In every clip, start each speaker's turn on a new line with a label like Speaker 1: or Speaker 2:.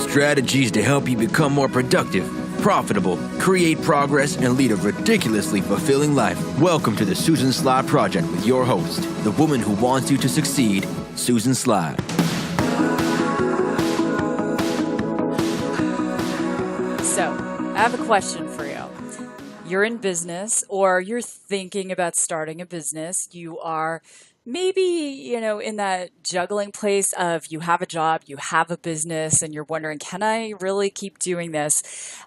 Speaker 1: strategies to help you become more productive, profitable, create progress, and lead a ridiculously fulfilling life. Welcome to the Susan Sly Project with your host, the woman who wants you to succeed, Susan Sly.
Speaker 2: So, I have a question for you. You're in business, or you're thinking about starting a business. You are maybe, in that juggling place of you have a job, you have a business, and you're wondering, can I really keep doing this?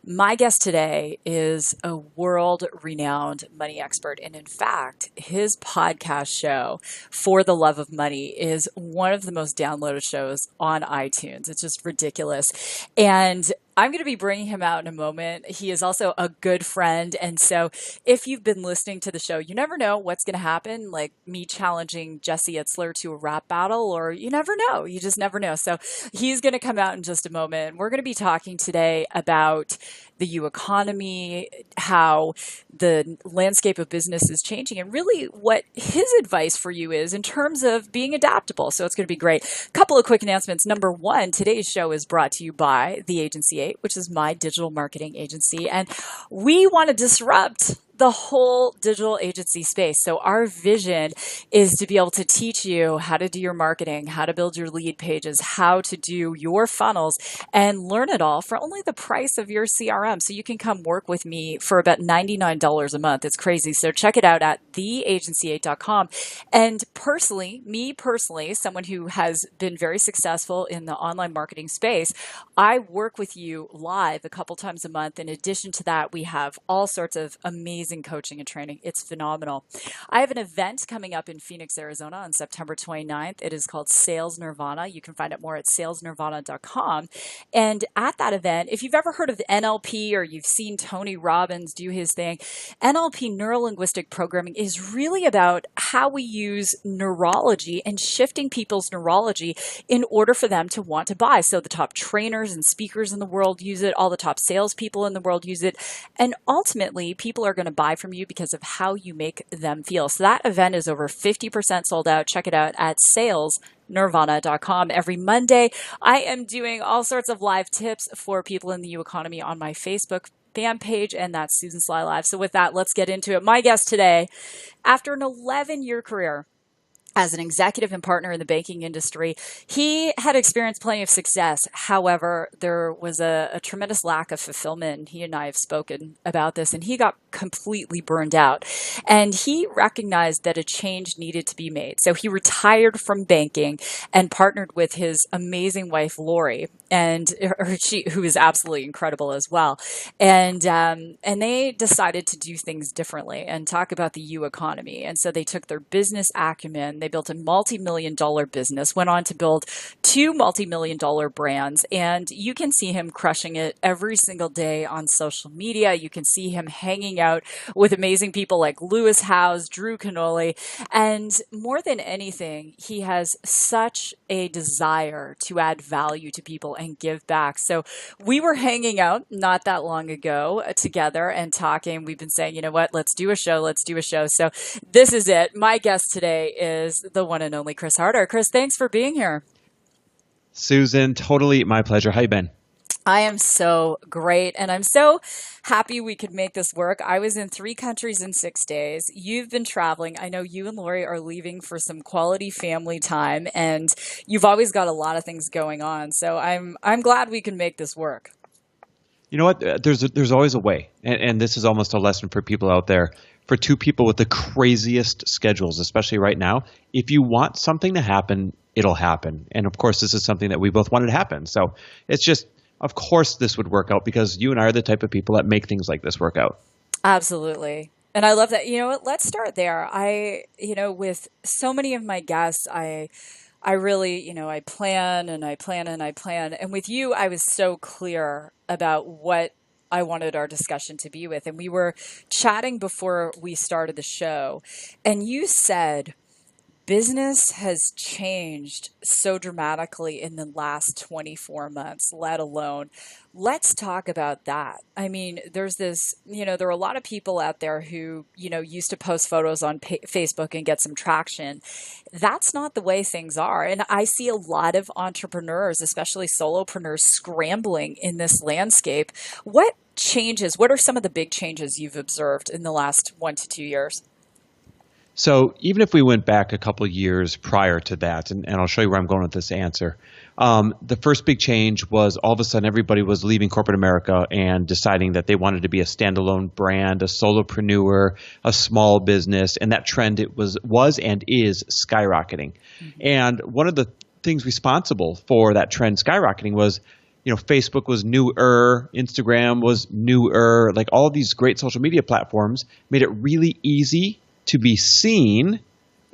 Speaker 2: My guest today is a world-renowned money expert. And in fact, his podcast show, For the Love of Money, is one of the most downloaded shows on iTunes. It's just ridiculous. And I'm going to be bringing him out in a moment. He is also a good friend. And so if you've been listening to the show, you never know what's going to happen, like me challenging Jesse Itzler to a rap battle, or you never know. You just never know. So he's going to come out in just a moment. We're going to be talking today about the U economy, how the landscape of business is changing, and really what his advice for you is in terms of being adaptable. So it's going to be great. A couple of quick announcements. Number one, today's show is brought to you by the Agency 8, which is my digital marketing agency. And we want to disrupt the whole digital agency space. So our vision is to be able to teach you how to do your marketing, how to build your lead pages, how to do your funnels, and learn it all for only the price of your CRM. So you can come work with me for about $99 a month. It's crazy. So check it out at theagency8.com. And me personally, someone who has been very successful in the online marketing space, I work with you live a couple times a month. In addition to that, we have all sorts of amazing coaching and training. It's phenomenal. I have an event coming up in Phoenix, Arizona on September 29th. It is called Sales Nirvana. You can find out more at salesnirvana.com. And at that event, if you've ever heard of the NLP or you've seen Tony Robbins do his thing, NLP, neuro-linguistic programming, is really about how we use neurology and shifting people's neurology in order for them to want to buy. So the top trainers and speakers in the world use it. All the top salespeople in the world use it. And ultimately, people are going to buy from you because of how you make them feel. So that event is over 50% sold out. Check it out at salesnirvana.com. Every Monday, I am doing all sorts of live tips for people in the U economy on my Facebook fan page, and that's Susan Sly Live. So with that, let's get into it. My guest today, after an 11-year career as an executive and partner in the banking industry, he had experienced plenty of success. However, there was a tremendous lack of fulfillment. He and I have spoken about this, and he got completely burned out. And he recognized that a change needed to be made. So he retired from banking and partnered with his amazing wife, Lori, who is absolutely incredible as well. And they decided to do things differently and talk about the U economy. And so they took their business acumen. They built a multi-million-dollar business, went on to build 2 multi-million-dollar brands, and you can see him crushing it every single day on social media. You can see him hanging out with amazing people like Lewis Howes, Drew Canole, and more than anything, he has such a desire to add value to people and give back. So we were hanging out not that long ago together and talking. We've been saying, you know what, let's do a show. So this is it. My guest today is the one and only Chris Harder. Chris, thanks for being here.
Speaker 3: Susan, totally my pleasure. How you been?
Speaker 2: I am so great, and I'm so happy we could make this work. I was in 3 countries in 6 days. You've been traveling. I know you and Lori are leaving for some quality family time, and you've always got a lot of things going on. So I'm glad we can make this work.
Speaker 3: You know what? There's always a way, and this is almost a lesson for people out there. For 2 people with the craziest schedules, especially right now, if you want something to happen, it'll happen. And of course, this is something that we both wanted to happen. So it's just, of course, this would work out because you and I are the type of people that make things like this work out.
Speaker 2: Absolutely. And I love that. You know what? Let's start there. With so many of my guests, I really, I plan and I plan and I plan. And with you, I was so clear about what I wanted our discussion to be with. And we were chatting before we started the show. And you said, business has changed so dramatically in the last 24 months, let alone, let's talk about that. I mean, there's this, there are a lot of people out there who, used to post photos on Facebook and get some traction. That's not the way things are. And I see a lot of entrepreneurs, especially solopreneurs, scrambling in this landscape. What changes? What are some of the big changes you've observed in the last 1 to 2 years?
Speaker 3: So even if we went back a couple of years prior to that, and I'll show you where I'm going with this answer, the first big change was all of a sudden everybody was leaving corporate America and deciding that they wanted to be a standalone brand, a solopreneur, a small business, and that trend it was and is skyrocketing. Mm-hmm. And one of the things responsible for that trend skyrocketing was Facebook was newer, Instagram was newer, like all these great social media platforms made it really easy to be seen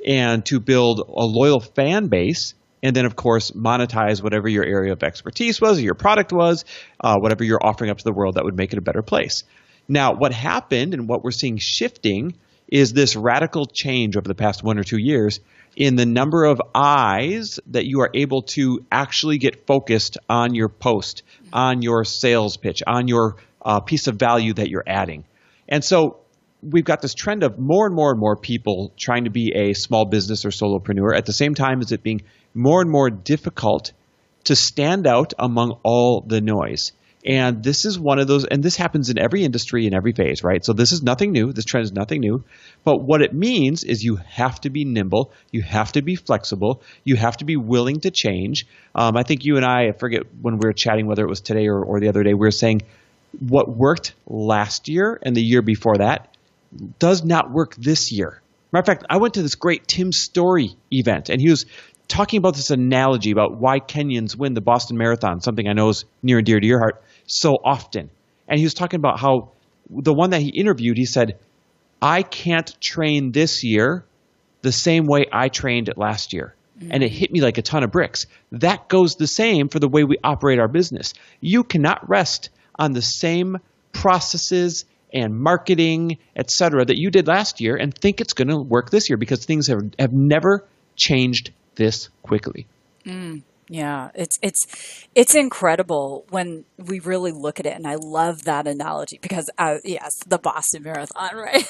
Speaker 3: and to build a loyal fan base, and then, of course, monetize whatever your area of expertise was or your product was, whatever you're offering up to the world that would make it a better place. Now, what happened and what we're seeing shifting is this radical change over the past 1 or 2 years in the number of eyes that you are able to actually get focused on your post, on your sales pitch, on your piece of value that you're adding. And so we've got this trend of more and more and more people trying to be a small business or solopreneur at the same time as it being more and more difficult to stand out among all the noise. And this is one of those, and this happens in every industry in every phase, right? So this is nothing new. This trend is nothing new. But what it means is you have to be nimble. You have to be flexible. You have to be willing to change. I think you and I forget when we were chatting, whether it was today or the other day, we were saying what worked last year and the year before that does not work this year. Matter of fact, I went to this great Tim Story event, and he was talking about this analogy about why Kenyans win the Boston Marathon, something I know is near and dear to your heart, so often. And he was talking about how the one that he interviewed, he said, I can't train this year the same way I trained last year. Mm-hmm. And it hit me like a ton of bricks. That goes the same for the way we operate our business. You cannot rest on the same processes and marketing, et cetera, that you did last year and think it's going to work this year, because things have never changed this quickly.
Speaker 2: Yeah, it's incredible when we really look at it, and I love that analogy because, yes, the Boston Marathon, right?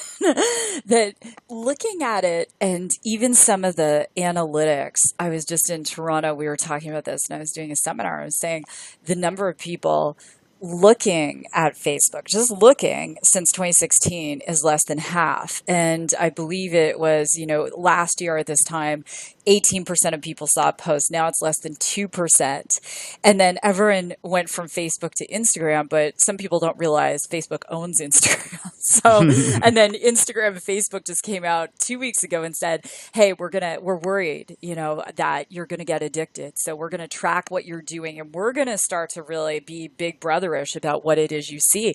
Speaker 2: That looking at it, and even some of the analytics. I was just in Toronto. We were talking about this, and I was doing a seminar. I was saying the number of people looking at Facebook, just looking since 2016 is less than half. And I believe it was, last year at this time, 18% of people saw a post. Now it's less than 2%. And then everyone went from Facebook to Instagram, but some people don't realize Facebook owns Instagram. So, and then Instagram and Facebook just came out 2 weeks ago and said, hey, we're worried, that you're going to get addicted. So we're going to track what you're doing, and we're going to start to really be big brotherish about what it is you see.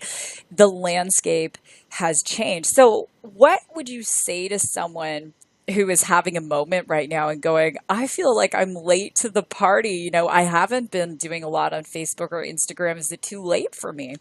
Speaker 2: The landscape has changed. So what would you say to someone who is having a moment right now and going, I feel like I'm late to the party. I haven't been doing a lot on Facebook or Instagram. Is it too late for me?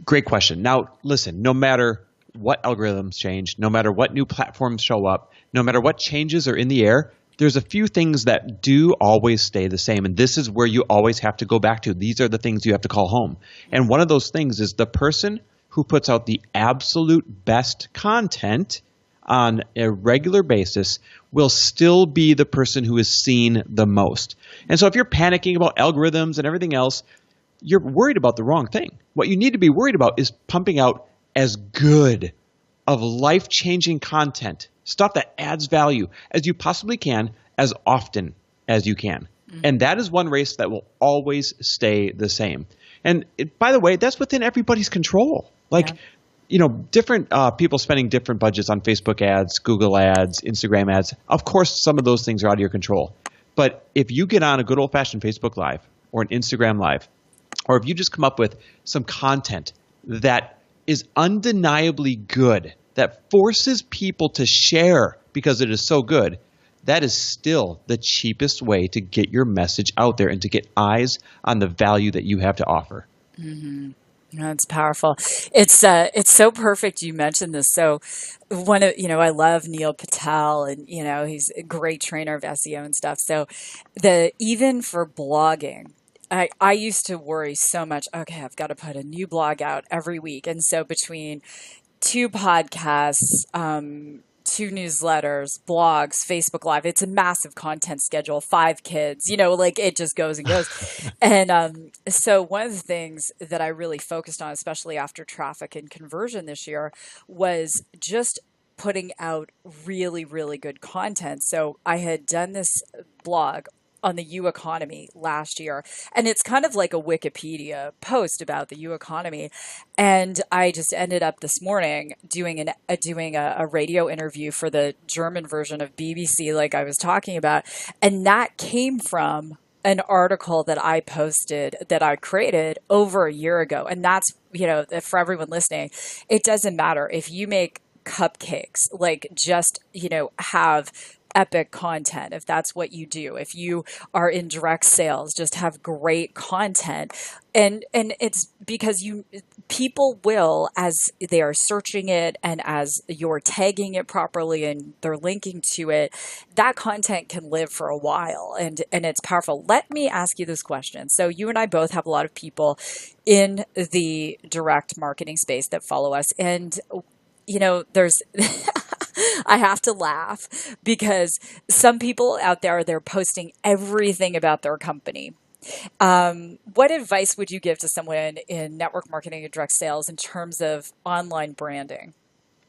Speaker 3: Great question. Now, listen, no matter what algorithms change, no matter what new platforms show up, no matter what changes are in the air, there's a few things that do always stay the same. And this is where you always have to go back to. These are the things you have to call home. And one of those things is the person who puts out the absolute best content on a regular basis will still be the person who is seen the most. And so if you're panicking about algorithms and everything else, you're worried about the wrong thing. What you need to be worried about is pumping out as good of life-changing content, stuff that adds value, as you possibly can, as often as you can. Mm-hmm. And that is one race that will always stay the same. And by the way, that's within everybody's control. Different people spending different budgets on Facebook ads, Google ads, Instagram ads. Of course, some of those things are out of your control. But if you get on a good old-fashioned Facebook Live or an Instagram Live, or if you just come up with some content that is undeniably good, that forces people to share because it is so good, that is still the cheapest way to get your message out there and to get eyes on the value that you have to offer.
Speaker 2: Mm-hmm. That's powerful. It's so perfect you mentioned this. So one of, I love Neil Patel, and he's a great trainer of SEO and stuff. So even for blogging, I used to worry so much, okay, I've got to put a new blog out every week. And so between two podcasts, two newsletters, blogs, Facebook Live. It's a massive content schedule, 5 kids, like it just goes and goes. And so one of the things that I really focused on, especially after traffic and conversion this year, was just putting out really, really good content. So I had done this blog on the U economy last year, and it's kind of like a Wikipedia post about the U economy. And I just ended up this morning doing a radio interview for the German version of BBC, like I was talking about, and that came from an article that I posted, that I created over a year ago. And that's, for everyone listening, it doesn't matter if you make cupcakes, like just, have epic content, if that's what you do. If you are in direct sales, just have great content. And it's because people will, as they are searching it and as you're tagging it properly and they're linking to it, that content can live for a while, and it's powerful. Let me ask you this question. So you and I both have a lot of people in the direct marketing space that follow us, and there's I have to laugh because some people out there, they're posting everything about their company. What advice would you give to someone in network marketing and direct sales in terms of online branding?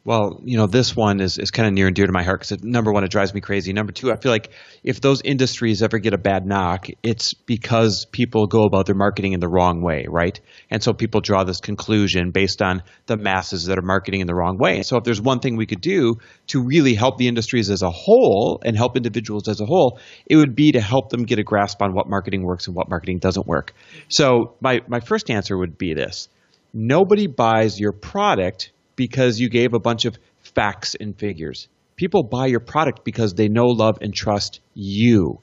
Speaker 3: Well, this one is kind of near and dear to my heart because, number one, it drives me crazy. Number two, I feel like if those industries ever get a bad knock, it's because people go about their marketing in the wrong way, right? And so people draw this conclusion based on the masses that are marketing in the wrong way. So if there's one thing we could do to really help the industries as a whole and help individuals as a whole, it would be to help them get a grasp on what marketing works and what marketing doesn't work. So my first answer would be this. Nobody buys your product because you gave a bunch of facts and figures. People buy your product because they know, love, and trust you.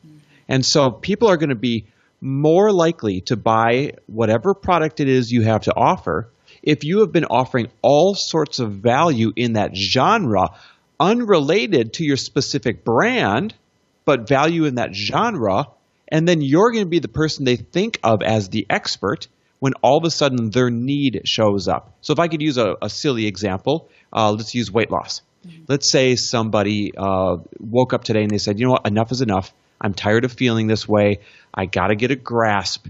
Speaker 3: And so people are going to be more likely to buy whatever product it is you have to offer if you have been offering all sorts of value in that genre, unrelated to your specific brand, but value in that genre. And then you're going to be the person they think of as the expert when all of a sudden their need shows up. So if I could use a silly example, let's use weight loss. Let's say somebody woke up today and they said, you know what, enough is enough. I'm tired of feeling this way. I got to get a grasp.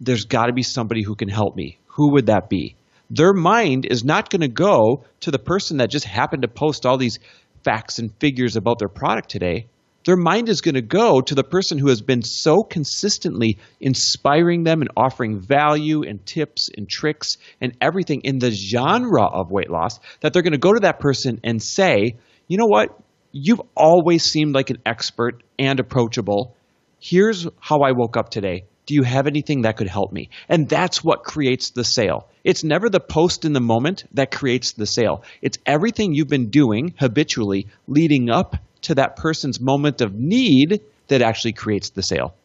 Speaker 3: There's got to be somebody who can help me. Who would that be? Their mind is not going to go to the person that just happened to post all these facts and figures about their product today. Their mind is going to go to the person who has been so consistently inspiring them and offering value and tips and tricks and everything in the genre of weight loss, that they're going to go to that person and say, you know what? You've always seemed like an expert and approachable. Here's how I woke up today. Do you have anything that could help me? And that's what creates the sale. It's never the post in the moment that creates the sale. It's everything you've been doing habitually leading up to that person's moment of need that actually creates the sale.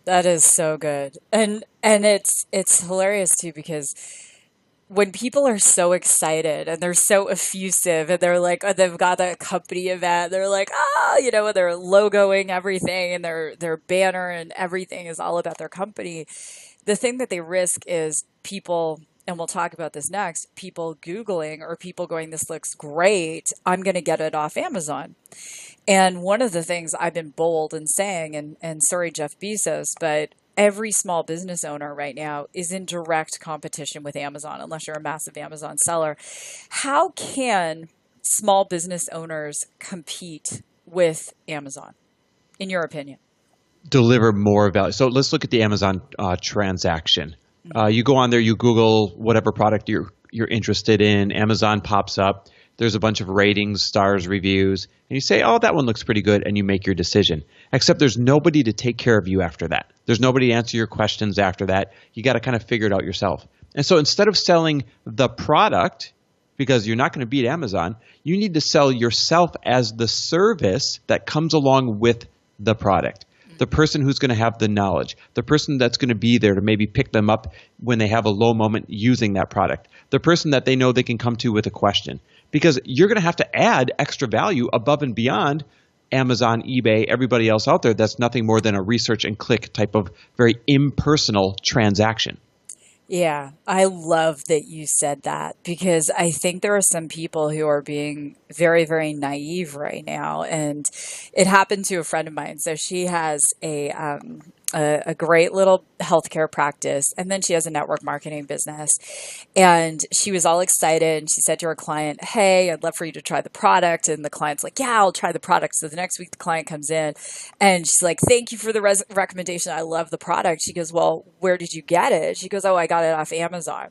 Speaker 2: That is so good. And it's hilarious too, because when people are so excited and they're so effusive and they're like, oh, they've got a company event, they're like, they're logoing everything and their banner and everything is all about their company. The thing that they risk is people, and we'll talk about this next, people Googling or people going, this looks great, I'm going to get it off Amazon. And one of the things I've been bold in saying, and sorry, Jeff Bezos, but every small business owner right now is in direct competition with Amazon, unless you're a massive Amazon seller. How can small business owners compete with Amazon, in your opinion?
Speaker 3: Deliver more value. So let's look at the Amazon transaction. You go on there, you Google whatever product you're interested in, Amazon pops up, there's a bunch of ratings, stars, reviews, and you say, oh, that one looks pretty good, and you make your decision. Except there's nobody to take care of you after that. There's nobody to answer your questions after that. You got to kind of figure it out yourself. And so instead of selling the product, because you're not going to beat Amazon, you need to sell yourself as the service that comes along with the product. the person who's going to have the knowledge, the person that's going to be there to maybe pick them up when they have a low moment using that product, the person that they know they can come to with a question. Because you're going to have to add extra value above and beyond Amazon, eBay, everybody else out there that's nothing more than a research and click type of very impersonal transaction.
Speaker 2: Yeah, I love that you said that because I think there are some people who are being very, very naive right now. And it happened to a friend of mine. So she has a great little healthcare practice, and then she has a network marketing business. And she was all excited. And she said to her client, "Hey, I'd love for you to try the product." And the client's like, "Yeah, I'll try the product." So the next week, the client comes in and she's like, "Thank you for the recommendation. I love the product." She goes, "Well, where did you get it?" She goes, "Oh, I got it off Amazon."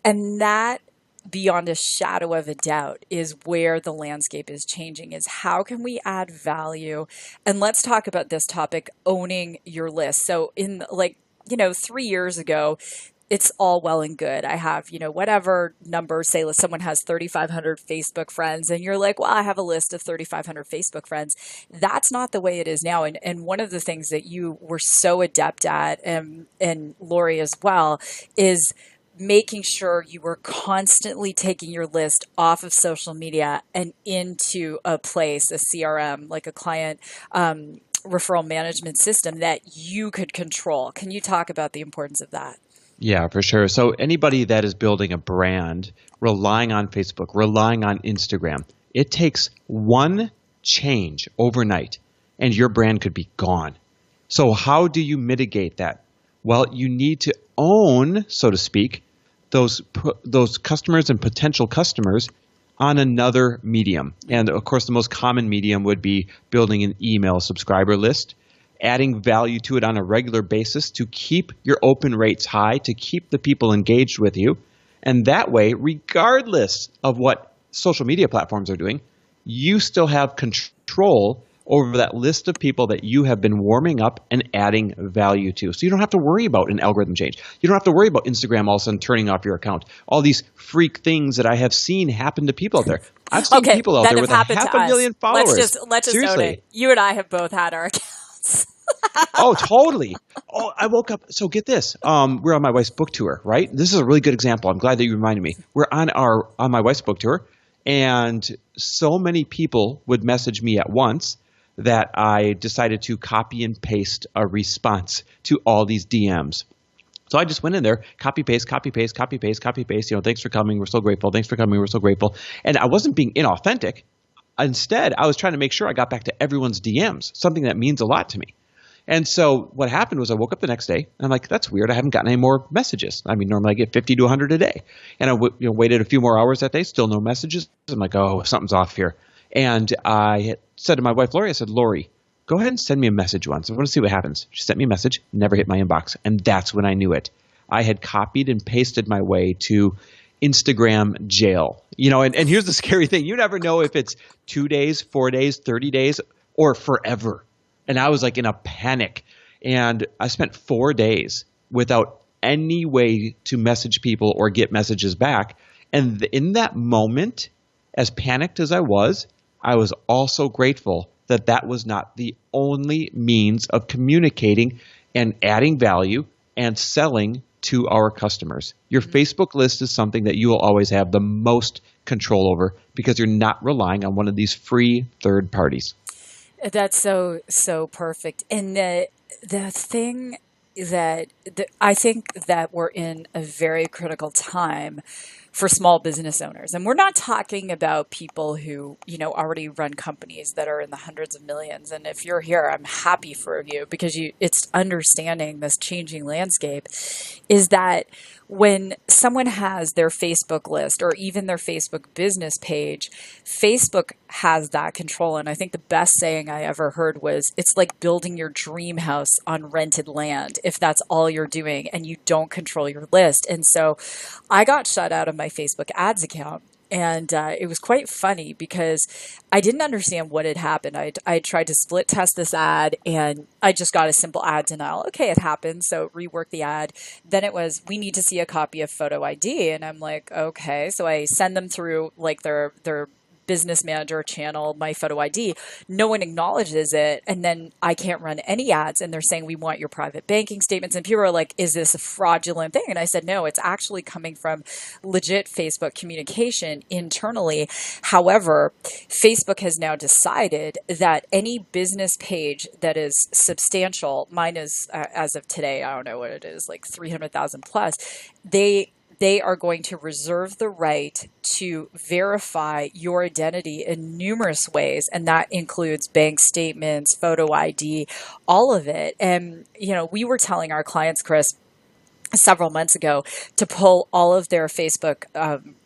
Speaker 2: And that, beyond a shadow of a doubt, is where the landscape is changing, is how can we add value? And let's talk about this topic, owning your list. So in 3 years ago, it's all well and good. I have, whatever number, say someone has 3,500 Facebook friends and you're like, well, I have a list of 3,500 Facebook friends. That's not the way it is now. And one of the things that you were so adept at, and Lori as well, is making sure you were constantly taking your list off of social media and into a place, a CRM, like a client referral management system that you could control. Can you talk about the importance of that?
Speaker 3: Yeah, for sure. So anybody that is building a brand, relying on Facebook, relying on Instagram, it takes one change overnight and your brand could be gone. So how do you mitigate that? Well, you need to own, so to speak, those customers and potential customers on another medium. And of course, the most common medium would be building an email subscriber list, adding value to it on a regular basis to keep your open rates high, to keep the people engaged with you. And that way, regardless of what social media platforms are doing, you still have control over that list of people that you have been warming up and adding value to. So you don't have to worry about an algorithm change. You don't have to worry about Instagram all of a sudden turning off your account. All these freak things that I have seen happen to people out there. I've seen people out there with 500,000 followers.
Speaker 2: Let's just own it. You and I have both had our accounts.
Speaker 3: Oh, totally. Oh, I woke up. So get this. We're on my wife's book tour, right? This is a really good example. I'm glad that you reminded me. We're on my wife's book tour, and so many people would message me at once that I decided to copy and paste a response to all these DMs. So I just went in there, copy, paste, copy, paste, copy, paste, copy, paste. Thanks for coming. We're so grateful. Thanks for coming. We're so grateful. And I wasn't being inauthentic. Instead, I was trying to make sure I got back to everyone's DMs, something that means a lot to me. And so what happened was I woke up the next day and I'm like, that's weird. I haven't gotten any more messages. I mean, normally I get 50 to 100 a day. And I waited a few more hours that day, still no messages. I'm like, oh, something's off here. And I had said to my wife, Lori, I said, Lori, go ahead and send me a message once. I want to see what happens. She sent me a message, never hit my inbox. And that's when I knew it. I had copied and pasted my way to Instagram jail. And here's the scary thing. You never know if it's 2 days, 4 days, 30 days, or forever. And I was like in a panic. And I spent 4 days without any way to message people or get messages back. And in that moment, as panicked as I was also grateful that that was not the only means of communicating and adding value and selling to our customers. Your Facebook list is something that you will always have the most control over because you're not relying on one of these free third parties.
Speaker 2: That's so perfect. And the thing that I think that we're in a very critical time for small business owners. And we're not talking about people who, already run companies that are in the hundreds of millions. And if you're here, I'm happy for you because it's understanding this changing landscape is that when someone has their Facebook list or even their Facebook business page, Facebook has that control. And I think the best saying I ever heard was, it's like building your dream house on rented land if that's all you're doing and you don't control your list. And so I got shut out of my Facebook ads account. And it was quite funny because I didn't understand what had happened. I tried to split test this ad and I just got a simple ad denial. Okay, it happened. So rework the ad. Then it was, we need to see a copy of photo ID. And I'm like, okay. So I send them through like their business manager channel my photo ID. No one acknowledges it. And then I can't run any ads. And they're saying, we want your private banking statements. And people are like, is this a fraudulent thing? And I said, no, it's actually coming from legit Facebook communication internally. However, Facebook has now decided that any business page that is substantial, mine is, as of today, I don't know what it is, like 300,000 plus, they are going to reserve the right to verify your identity in numerous ways. And that includes bank statements, photo ID, all of it. And, we were telling our clients, Chris, several months ago to pull all of their Facebook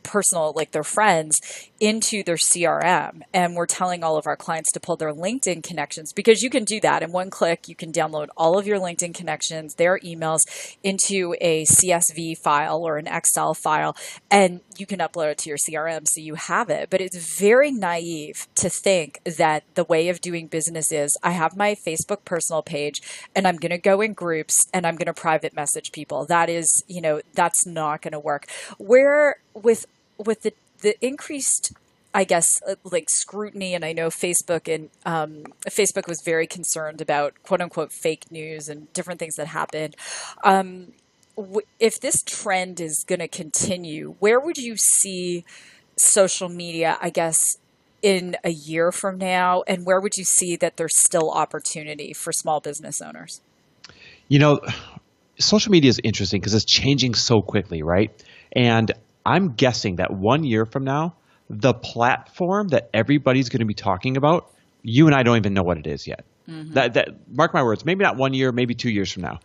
Speaker 2: personal, like their friends, into their CRM. And we're telling all of our clients to pull their LinkedIn connections, because you can do that in one click. You can download all of your LinkedIn connections, their emails, into a CSV file or an Excel file, and you can upload it to your CRM so you have it. But it's very naive to think that the way of doing business is, I have my Facebook personal page and I'm going to go in groups and I'm going to private message people. That is, that's not going to work. Where with the increased, I guess, like scrutiny, and I know Facebook Facebook was very concerned about quote unquote fake news and different things that happened. If this trend is going to continue, where would you see social media, I guess, in a year from now? And where would you see that there's still opportunity for small business owners?
Speaker 3: Social media is interesting because it's changing so quickly, right? And I'm guessing that 1 year from now, the platform that everybody's going to be talking about, you and I don't even know what it is yet. Mm-hmm. That mark my words, maybe not 1 year, maybe 2 years from now.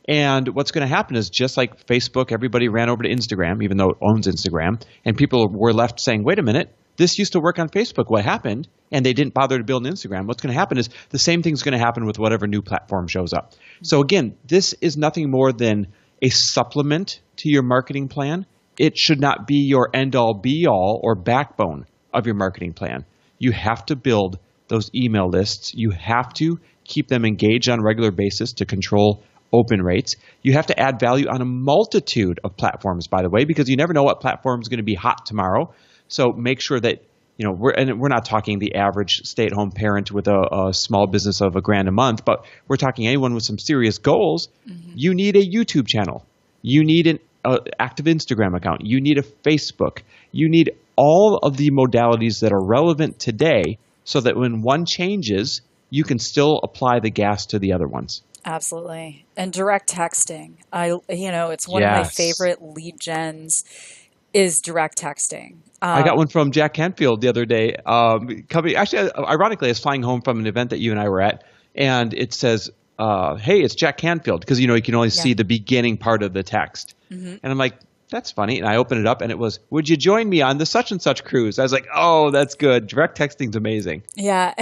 Speaker 3: And what's going to happen is, just like Facebook, everybody ran over to Instagram, even though it owns Instagram, and people were left saying, wait a minute, this used to work on Facebook. What happened? And they didn't bother to build an Instagram. What's going to happen is the same thing's going to happen with whatever new platform shows up. So again, this is nothing more than a supplement to your marketing plan. It should not be your end-all, be-all, or backbone of your marketing plan. You have to build those email lists. You have to keep them engaged on a regular basis to control open rates. You have to add value on a multitude of platforms, by the way, because you never know what platform is going to be hot tomorrow. So make sure that, we're not talking the average stay-at-home parent with a small business of $1,000 a month, but we're talking anyone with some serious goals. Mm-hmm. You need a YouTube channel. You need an active Instagram account. You need a Facebook. You need all of the modalities that are relevant today, so that when one changes, you can still apply the gas to the other ones.
Speaker 2: Absolutely. And direct texting. It's one of my favorite lead gens is direct texting.
Speaker 3: I got one from Jack Canfield the other day. Actually, ironically, I was flying home from an event that you and I were at, and it says, hey, it's Jack Canfield, because, you can only see the beginning part of the text. Mm-hmm. And I'm like, that's funny. And I opened it up, and it was, would you join me on the such and such cruise? I was like, oh, that's good. Direct texting's amazing.
Speaker 2: Yeah.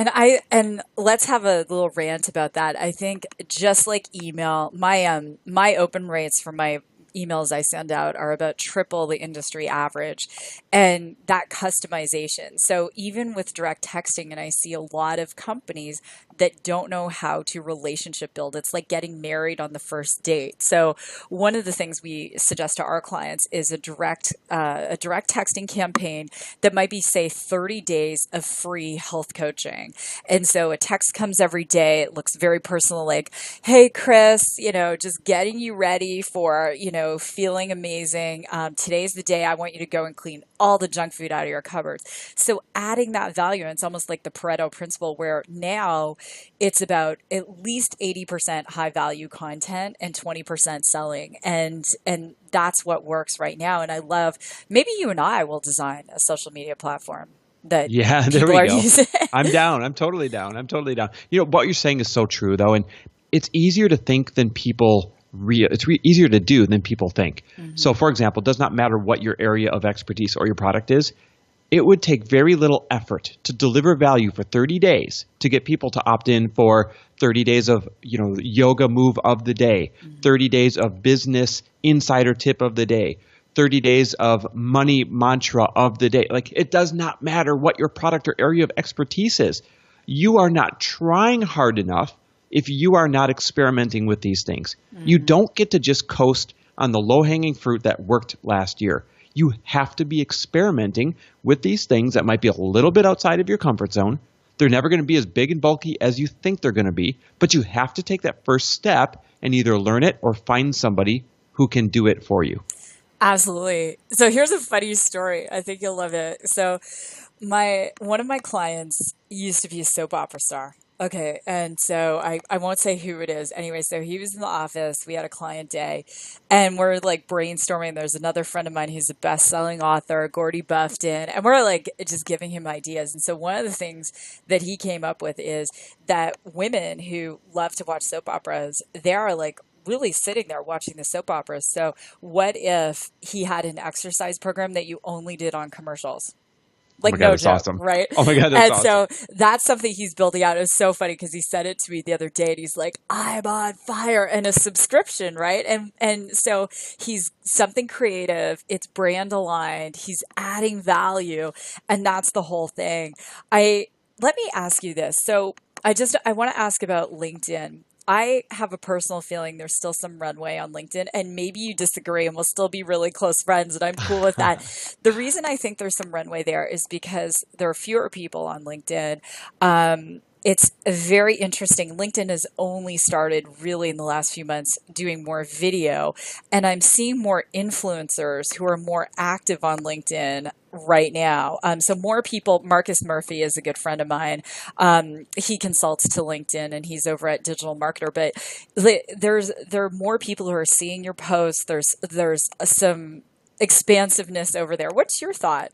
Speaker 2: And let's have a little rant about that. I think just like email, my open rates for my emails I send out are about triple the industry average, and that customization. So even with direct texting, and I see a lot of companies that don't know how to relationship build. It's like getting married on the first date. So one of the things we suggest to our clients is a direct texting campaign that might be, say, 30 days of free health coaching. And so a text comes every day. It looks very personal, like, hey, Chris, just getting you ready for, feeling amazing. Today's the day I want you to go and clean all the junk food out of your cupboards. So adding that value, and it's almost like the Pareto principle, where now it's about at least 80% high value content and 20% selling. And that's what works right now. And I love, maybe you and I will design a social media platform that
Speaker 3: there we go.
Speaker 2: Using.
Speaker 3: I'm down. I'm totally down. What you're saying is so true, though. And it's easier to think than people easier to do than people think. Mm-hmm. So, for example, it does not matter what your area of expertise or your product is. It would take very little effort to deliver value for 30 days to get people to opt in for 30 days of, yoga move of the day, 30 days of business insider tip of the day, 30 days of money mantra of the day. Like, it does not matter what your product or area of expertise is. You are not trying hard enough if you are not experimenting with these things. Mm-hmm. You don't get to just coast on the low-hanging fruit that worked last year. You have to be experimenting with these things that might be a little bit outside of your comfort zone. They're never going to be as big and bulky as you think they're going to be, but you have to take that first step and either learn it or find somebody who can do it for you.
Speaker 2: Absolutely. So here's a funny story. I think you'll love it. So one of my clients used to be a soap opera star. Okay, and so I won't say who it is. Anyway, so he was in the office. We had a client day, and we're like brainstorming. There's another friend of mine who's a best-selling author, Gordy Buffton, and we're like just giving him ideas. And so one of the things that he came up with is that women who love to watch soap operas, they are like really sitting there watching the soap operas. So what if he had an exercise program that you only did on commercials? Like,
Speaker 3: oh my God,
Speaker 2: no
Speaker 3: that's
Speaker 2: joke,
Speaker 3: awesome.
Speaker 2: right?
Speaker 3: Oh my God, that's
Speaker 2: and
Speaker 3: awesome.
Speaker 2: so that's something he's building out. It was so funny because he said it to me the other day, and he's like, "I'm on fire," and a subscription, right? And so he's something creative. It's brand aligned. He's adding value, and that's the whole thing. Let me ask you this. So I want to ask about LinkedIn. I have a personal feeling there's still some runway on LinkedIn, and maybe you disagree and we'll still be really close friends, and I'm cool with that. The reason I think there's some runway there is because there are fewer people on LinkedIn. It's very interesting. LinkedIn has only started really in the last few months doing more video, and I'm seeing more influencers who are more active on LinkedIn right now. So more people, Marcus Murphy is a good friend of mine. He consults to LinkedIn and he's over at Digital Marketer, but there are more people who are seeing your posts. There's some expansiveness over there. What's your thought?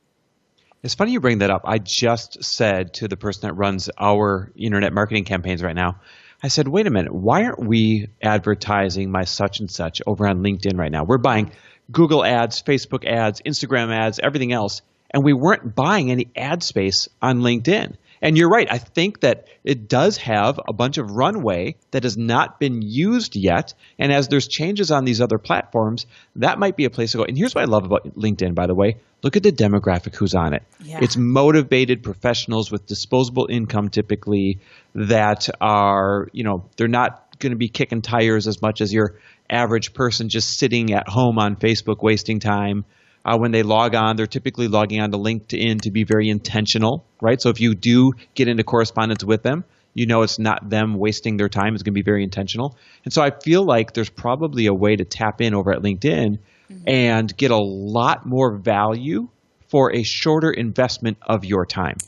Speaker 3: It's funny you bring that up. I just said to the person that runs our internet marketing campaigns right now, I said, wait a minute, why aren't we advertising my such and such over on LinkedIn right now? We're buying Google ads, Facebook ads, Instagram ads, everything else, and we weren't buying any ad space on LinkedIn. And you're right. I think that it does have a bunch of runway that has not been used yet. And as there's changes on these other platforms, that might be a place to go. And here's what I love about LinkedIn, by the way. Look at the demographic who's on it.
Speaker 2: Yeah.
Speaker 3: It's motivated professionals with disposable income typically that are, they're not going to be kicking tires as much as your average person just sitting at home on Facebook wasting time. When they log on, they're typically logging on to LinkedIn to be very intentional, right? So if you do get into correspondence with them, it's not them wasting their time. It's going to be very intentional. And so I feel like there's probably a way to tap in over at LinkedIn and get a lot more value for a shorter investment of your time.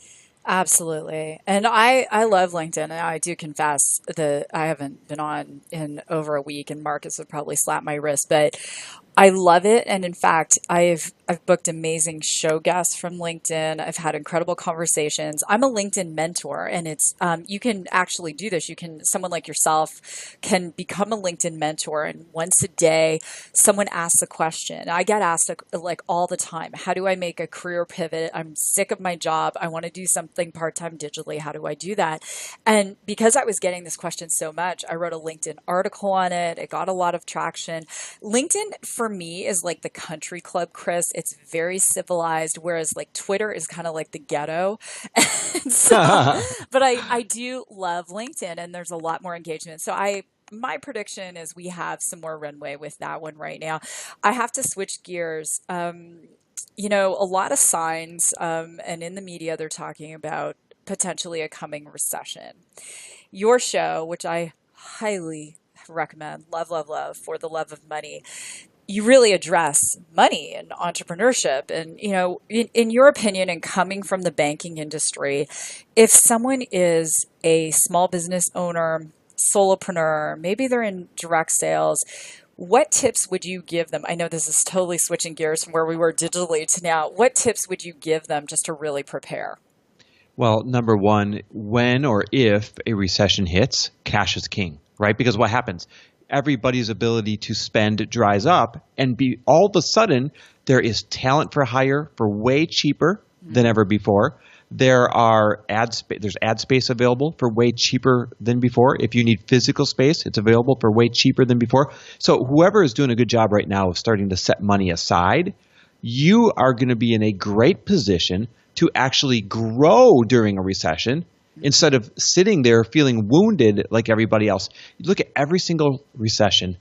Speaker 2: Absolutely. And I love LinkedIn. And I do confess that I haven't been on in over a week, and Marcus would probably slap my wrist, but I love it. And in fact, I've booked amazing show guests from LinkedIn. I've had incredible conversations. I'm a LinkedIn mentor, and it's you can actually do this. Someone like yourself can become a LinkedIn mentor, and once a day, someone asks a question. I get asked like all the time, how do I make a career pivot? I'm sick of my job. I want to do something part-time digitally. How do I do that? And because I was getting this question so much, I wrote a LinkedIn article on it. It got a lot of traction. LinkedIn for me is like the country club, Chris. It's very civilized, whereas like Twitter is kind of like the ghetto. But I do love LinkedIn, and there's a lot more engagement. So my prediction is we have some more runway with that one right now. I have to switch gears. A lot of signs, and in the media, they're talking about potentially a coming recession. Your show, which I highly recommend, love, For the Love of Money, you really address money and entrepreneurship. And, in your opinion, and coming from the banking industry, if someone is a small business owner, solopreneur, maybe they're in direct sales, what tips would you give them? I know this is totally switching gears from where we were digitally to now. What tips would you give them just to really prepare?
Speaker 3: Well, number one, when or if a recession hits, cash is king, right? Because what happens? Everybody's ability to spend dries up, and all of a sudden there is talent for hire for way cheaper than ever before. There's ad space available for way cheaper than before. If you need physical space, it's available for way cheaper than before. So whoever is doing a good job right now of starting to set money aside, you are going to be in a great position to actually grow during a recession instead of sitting there feeling wounded like everybody else. You look at every single recession,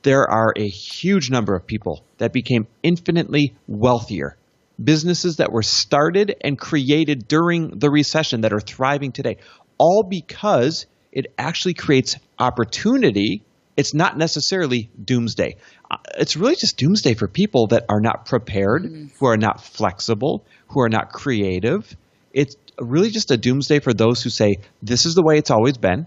Speaker 3: there are a huge number of people that became infinitely wealthier. Businesses that were started and created during the recession that are thriving today, all because it actually creates opportunity. It's not necessarily doomsday. It's really just doomsday for people that are not prepared, who are not flexible, who are not creative. It's really just a doomsday for those who say, this is the way it's always been,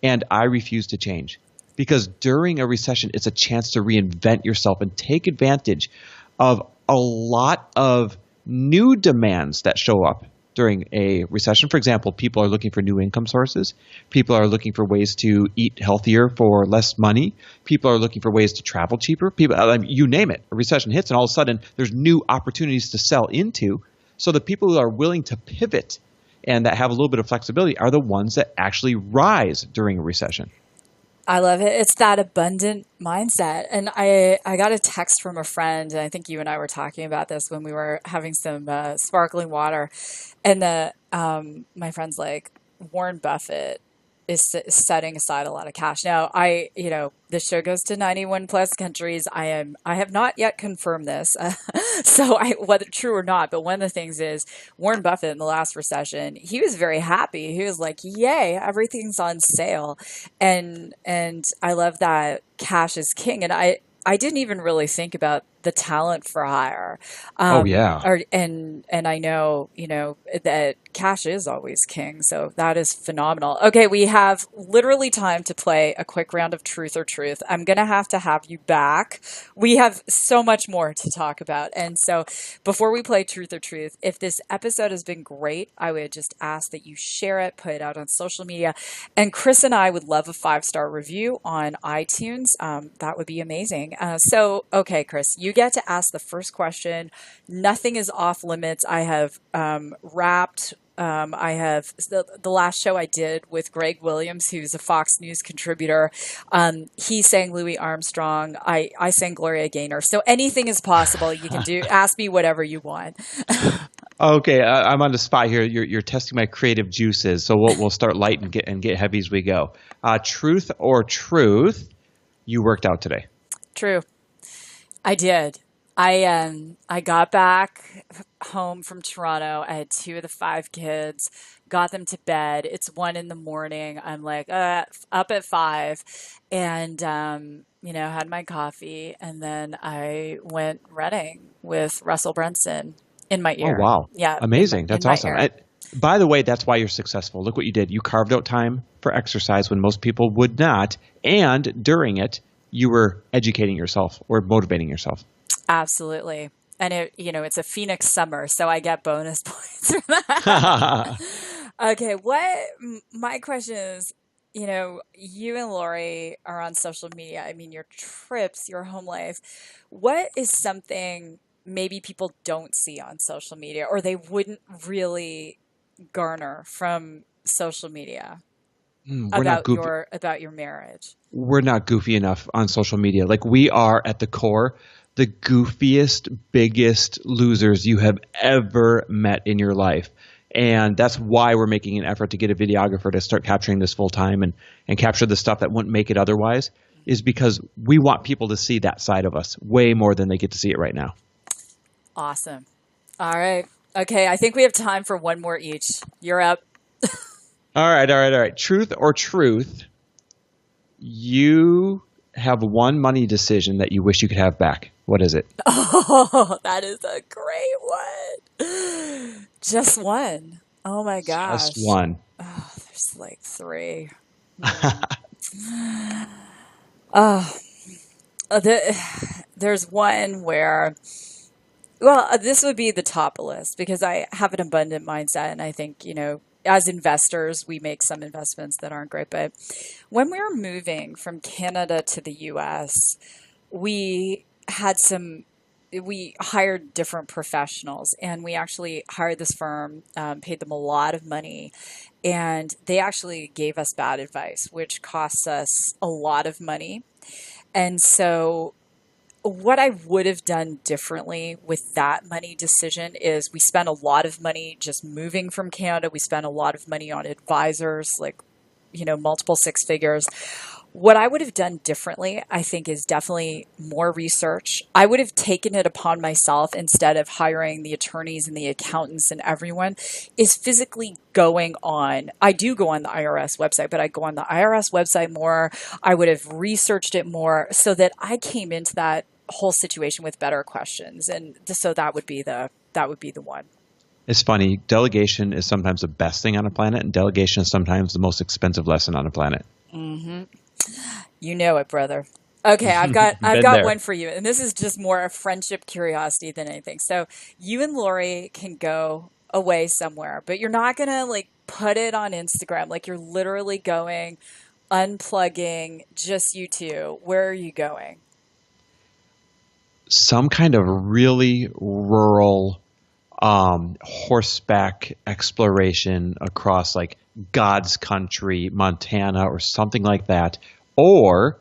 Speaker 3: and I refuse to change. Because during a recession, it's a chance to reinvent yourself and take advantage of a lot of new demands that show up during a recession. For example, people are looking for new income sources. People are looking for ways to eat healthier for less money. People are looking for ways to travel cheaper. People, you name it, a recession hits and all of a sudden there's new opportunities to sell into. So the people who are willing to pivot and that have a little bit of flexibility are the ones that actually rise during a recession.
Speaker 2: I love it. It's that abundant mindset. And I got a text from a friend, and I think you and I were talking about this when we were having some sparkling water. And my friend's like, Warren Buffett is setting aside a lot of cash. Now, the show goes to 91 plus countries. I have not yet confirmed this, whether true or not. But one of the things is Warren Buffett in the last recession, he was very happy. He was like, "Yay, everything's on sale," and I love that cash is king. And I didn't even really think about the talent for hire. And I know, that cash is always king. So that is phenomenal. Okay. We have literally time to play a quick round of truth or truth. I'm going to have you back. We have so much more to talk about. And so before we play truth or truth, if this episode has been great, I would just ask that you share it, put it out on social media. And Chris and I would love a 5-star review on iTunes. That would be amazing. Okay, Chris, you get to ask the first question. Nothing is off limits. I have wrapped. I have the last show I did with Greg Williams, who's a Fox News contributor. He sang Louis Armstrong. I sang Gloria Gaynor. So anything is possible. You can ask me whatever you want.
Speaker 3: Okay, I'm on the spot here. You're testing my creative juices, so we'll start light and get heavy as we go. Truth or truth? You worked out today.
Speaker 2: True. I did. I got back home from Toronto. I had 2 of the 5 kids, got them to bed. It's 1 a.m. I'm like, up at 5 and, had my coffee. And then I went running with Russell Brunson in my ear.
Speaker 3: Oh, wow.
Speaker 2: Yeah.
Speaker 3: Amazing. That's awesome. By the way, that's why you're successful. Look what you did. You carved out time for exercise when most people would not. And during it, you were educating yourself or motivating yourself.
Speaker 2: Absolutely. And it's a Phoenix summer, so I get bonus points for that. Okay. My question is, you and Lori are on social media. I mean, your trips, your home life. What is something maybe people don't see on social media or they wouldn't really garner from social media about your marriage?
Speaker 3: We're not goofy enough on social media. Like, we are at the core the goofiest, biggest losers you have ever met in your life. And that's why we're making an effort to get a videographer to start capturing this full time and capture the stuff that wouldn't make it otherwise, is because we want people to see that side of us way more than they get to see it right now.
Speaker 2: Awesome. All right. Okay. I think we have time for one more each. You're up.
Speaker 3: All right. Truth or truth? You have one money decision that you wish you could have back. What is it?
Speaker 2: Oh, that is a great one. Just one. Oh my gosh.
Speaker 3: Just one.
Speaker 2: Oh, there's like 3. There's one where, this would be the top list because I have an abundant mindset. And I think, as investors, we make some investments that aren't great. But when we were moving from Canada to the US, we hired different professionals, and we actually hired this firm, paid them a lot of money, and they actually gave us bad advice, which costs us a lot of money. And so what I would have done differently with that money decision is we spent a lot of money just moving from Canada. We spent a lot of money on advisors, like, multiple 6 figures. What I would have done differently, I think, is definitely more research. I would have taken it upon myself instead of hiring the attorneys and the accountants and everyone, is physically going on. I do go on the IRS website, but I go on the IRS website more. I would have researched it more so that I came into that whole situation with better questions. And so that would be the one.
Speaker 3: It's funny. Delegation is sometimes the best thing on a planet, and delegation is sometimes the most expensive lesson on a planet.
Speaker 2: Mm-hmm. You know it, brother. Okay, I've got one for you, and this is just more a friendship curiosity than anything. So you and Lori can go away somewhere, but you're not gonna like put it on Instagram. Like you're literally going, unplugging, just you two. Where are you going?
Speaker 3: Some kind of really rural horseback exploration across like God's country, Montana, or something like that, or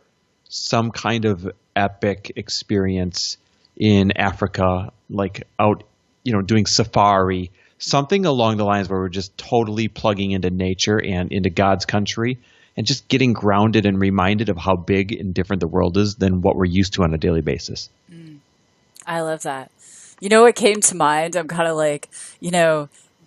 Speaker 3: some kind of epic experience in Africa, like out, doing safari, something along the lines where we're just totally plugging into nature and into God's country and just getting grounded and reminded of how big and different the world is than what we're used to on a daily basis.
Speaker 2: I love that. You know what came to mind? I'm kind of like,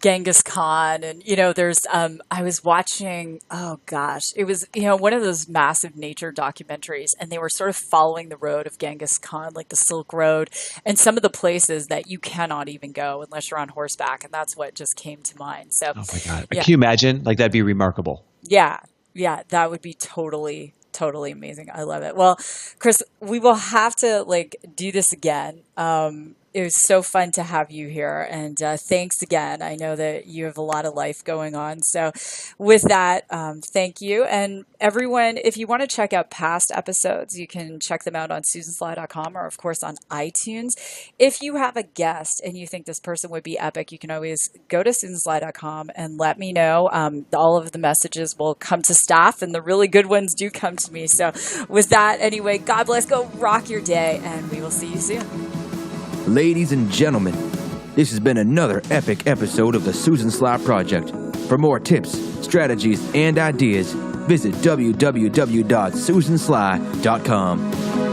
Speaker 2: Genghis Khan and, there's, I was watching, oh gosh, it was, one of those massive nature documentaries, and they were sort of following the road of Genghis Khan, like the Silk Road and some of the places that you cannot even go unless you're on horseback. And that's what just came to mind. So,
Speaker 3: oh my God.
Speaker 2: Yeah.
Speaker 3: Can you imagine? Like that'd be remarkable.
Speaker 2: Yeah. That would be totally amazing. I love it. Well, Chris, we will have to do this again. It was so fun to have you here, and thanks again. I know that you have a lot of life going on. So with that, thank you. And everyone, if you want to check out past episodes, you can check them out on susansly.com or, of course, on iTunes. If you have a guest and you think this person would be epic, you can always go to susansly.com and let me know. All of the messages will come to staff, and the really good ones do come to me. So with that, anyway, God bless. Go rock your day, and we will see you soon.
Speaker 1: Ladies and gentlemen, this has been another epic episode of the Susan Sly Project. For more tips, strategies, and ideas, visit www.susansly.com.